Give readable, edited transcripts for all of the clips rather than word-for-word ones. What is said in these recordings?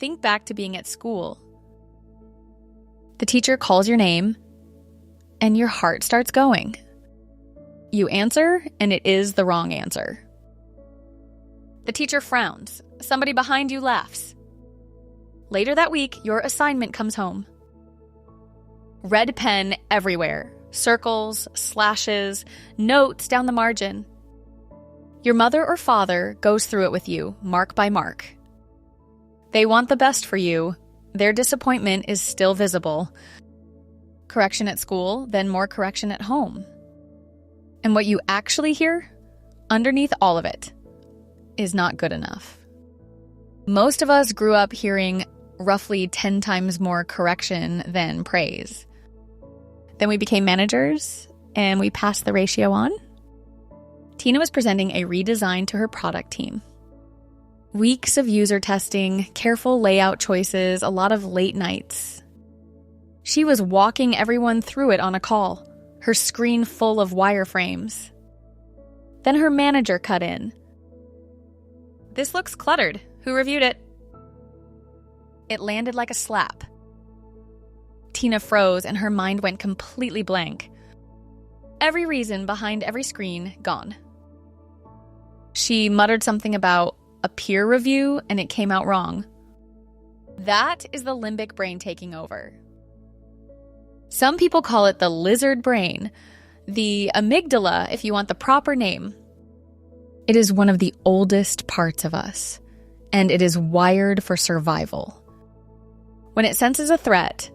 think back to being at school. The teacher calls your name, and your heart starts going. You answer, and it is the wrong answer. The teacher frowns. Somebody behind you laughs. Later that week, your assignment comes home. Red pen everywhere. Circles, slashes, notes down the margin. Your mother or father goes through it with you, mark by mark. They want the best for you. Their disappointment is still visible. Correction at school, then more correction at home. And what you actually hear, underneath all of it, is not good enough. Most of us grew up hearing roughly 10 times more correction than praise. Then we became managers, and we passed the ratio on. Tina was presenting a redesign to her product team. Weeks of user testing, careful layout choices, a lot of late nights. She was walking everyone through it on a call, her screen full of wireframes. Then her manager cut in. "This looks cluttered. Who reviewed it?" It landed like a slap. Tina froze and her mind went completely blank. Every reason behind every screen gone. She muttered something about a peer review and it came out wrong. That is the limbic brain taking over. Some people call it the lizard brain, the amygdala if you want the proper name. It is one of the oldest parts of us, and it is wired for survival. When it senses a threat,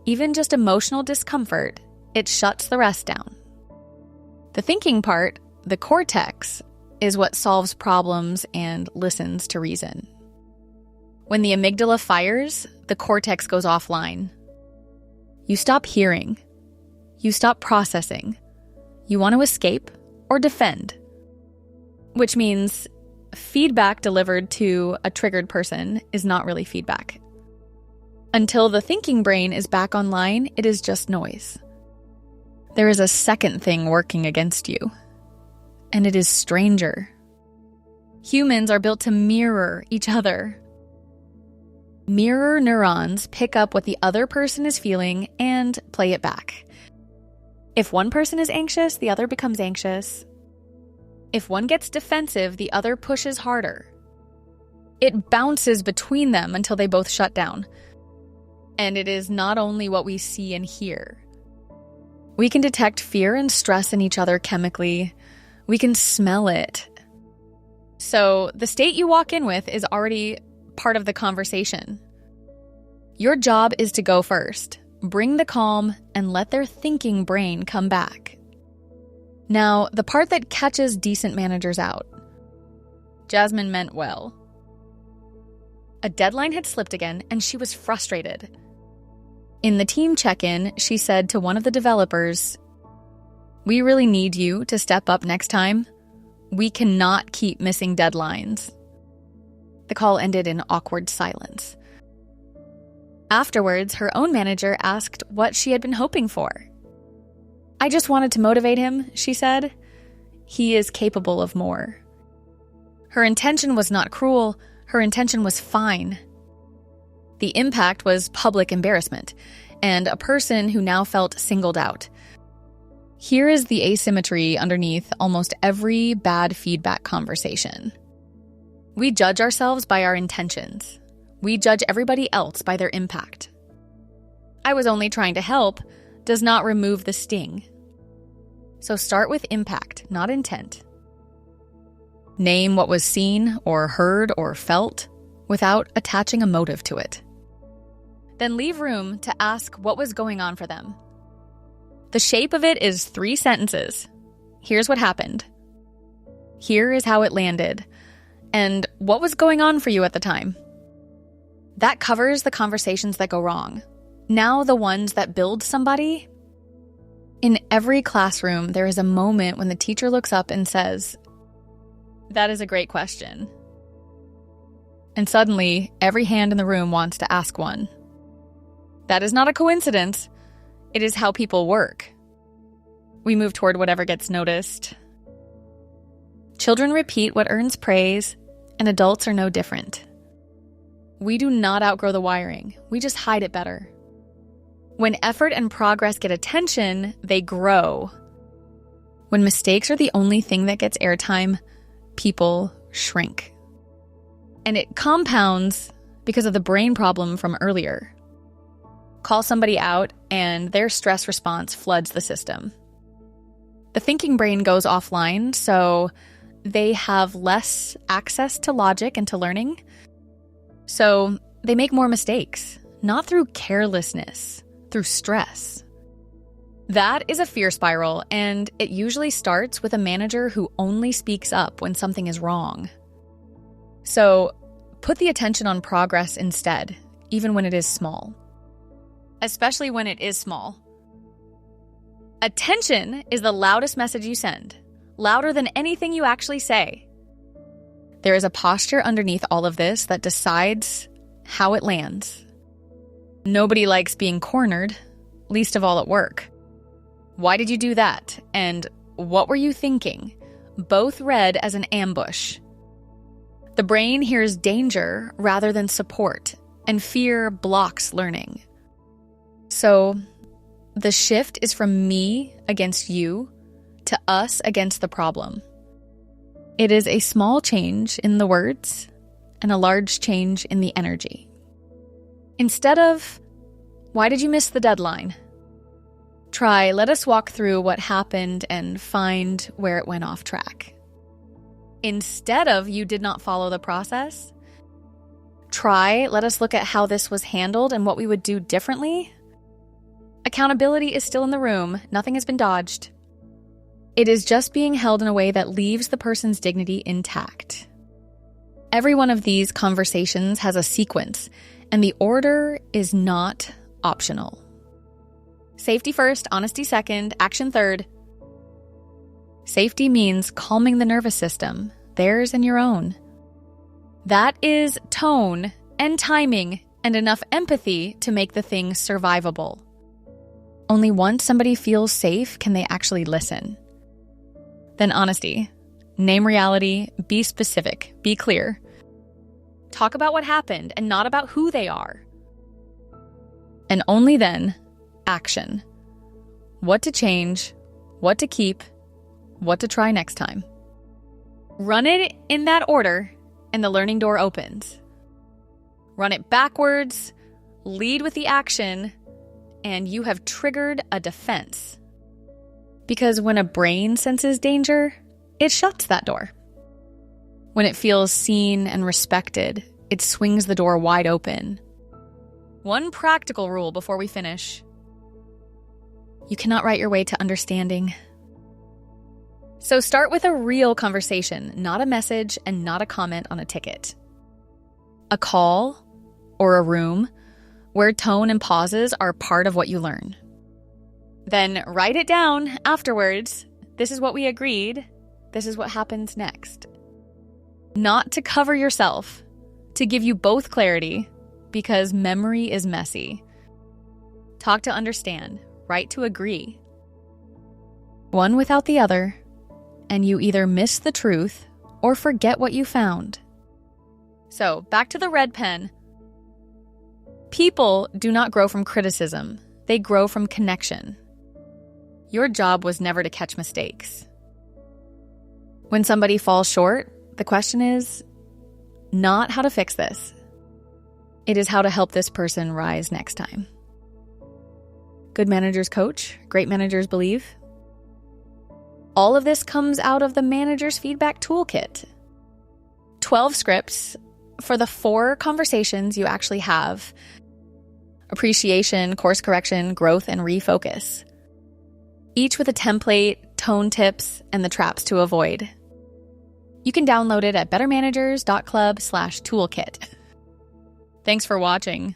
even just emotional discomfort, it shuts the rest down. The thinking part, the cortex, is what solves problems and listens to reason. When the amygdala fires, the cortex goes offline. You stop hearing. You stop processing. You want to escape or defend. Which means feedback delivered to a triggered person is not really feedback. Until the thinking brain is back online, it is just noise. There is a second thing working against you, and it is stranger. Humans are built to mirror each other. Mirror neurons pick up what the other person is feeling and play it back. If one person is anxious, the other becomes anxious. If one gets defensive, the other pushes harder. It bounces between them until they both shut down. And it is not only what we see and hear. We can detect fear and stress in each other chemically. We can smell it. So the state you walk in with is already part of the conversation. Your job is to go first, bring the calm, and let their thinking brain come back. Now, the part that catches decent managers out. Jasmine meant well. A deadline had slipped again, and she was frustrated. In the team check-in, she said to one of the developers, "We really need you to step up next time. We cannot keep missing deadlines." The call ended in awkward silence. Afterwards, her own manager asked what she had been hoping for. "I just wanted to motivate him," she said. "He is capable of more." Her intention was not cruel. Her intention was fine. The impact was public embarrassment, and a person who now felt singled out. Here is the asymmetry underneath almost every bad feedback conversation. We judge ourselves by our intentions. We judge everybody else by their impact. "I was only trying to help" does not remove the sting. So start with impact, not intent. Name what was seen or heard or felt without attaching a motive to it. Then leave room to ask what was going on for them. The shape of it is 3 sentences. Here's what happened. Here is how it landed. And what was going on for you at the time? That covers the conversations that go wrong. Now the ones that build somebody. In every classroom, there is a moment when the teacher looks up and says, "That is a great question." And suddenly, every hand in the room wants to ask one. That is not a coincidence. It is how people work. We move toward whatever gets noticed. Children repeat what earns praise, and adults are no different. We do not outgrow the wiring. We just hide it better. When effort and progress get attention, they grow. When mistakes are the only thing that gets airtime, people shrink. And it compounds because of the brain problem from earlier. Call somebody out and their stress response floods the system. The thinking brain goes offline, so they have less access to logic and to learning. So they make more mistakes, not through carelessness, through stress. That is a fear spiral, and it usually starts with a manager who only speaks up when something is wrong. So put the attention on progress instead, even when it is small. Especially when it is small. Attention is the loudest message you send, louder than anything you actually say. There is a posture underneath all of this that decides how it lands. Nobody likes being cornered, least of all at work. Why did you do that? And what were you thinking? Both read as an ambush. The brain hears danger rather than support, and fear blocks learning. So, the shift is from me against you to us against the problem. It is a small change in the words and a large change in the energy. Instead of, why did you miss the deadline? Try, let us walk through what happened and find where it went off track. Instead of, you did not follow the process, try, let us look at how this was handled and what we would do differently. Accountability is still in the room. Nothing has been dodged. It is just being held in a way that leaves the person's dignity intact. Every one of these conversations has a sequence, and the order is not optional. Safety first, honesty second, action third. Safety means calming the nervous system, theirs and your own. That is tone and timing and enough empathy to make the thing survivable. Only once somebody feels safe can they actually listen. Then honesty. Name reality, be specific, be clear. Talk about what happened and not about who they are. And only then, action. What to change, what to keep, what to try next time. Run it in that order and the learning door opens. Run it backwards, lead with the action, and you have triggered a defense. Because when a brain senses danger, it shuts that door. When it feels seen and respected, it swings the door wide open. One practical rule before we finish. You cannot write your way to understanding. So start with a real conversation, not a message and not a comment on a ticket. A call or a room where tone and pauses are part of what you learn. Then write it down afterwards. This is what we agreed. This is what happens next. Not to cover yourself, to give you both clarity, because memory is messy. Talk to understand, write to agree. One without the other, and you either miss the truth or forget what you found. So, back to the red pen. People do not grow from criticism. They grow from connection. Your job was never to catch mistakes. When somebody falls short, the question is not how to fix this. It is how to help this person rise next time. Good managers coach, great managers believe. All of this comes out of the Manager's Feedback Toolkit. 12 scripts for the 4 conversations you actually have: appreciation, course correction, growth, and refocus. Each with a template, tone tips, and the traps to avoid. You can download it at bettermanagers.club/toolkit. Thanks for watching.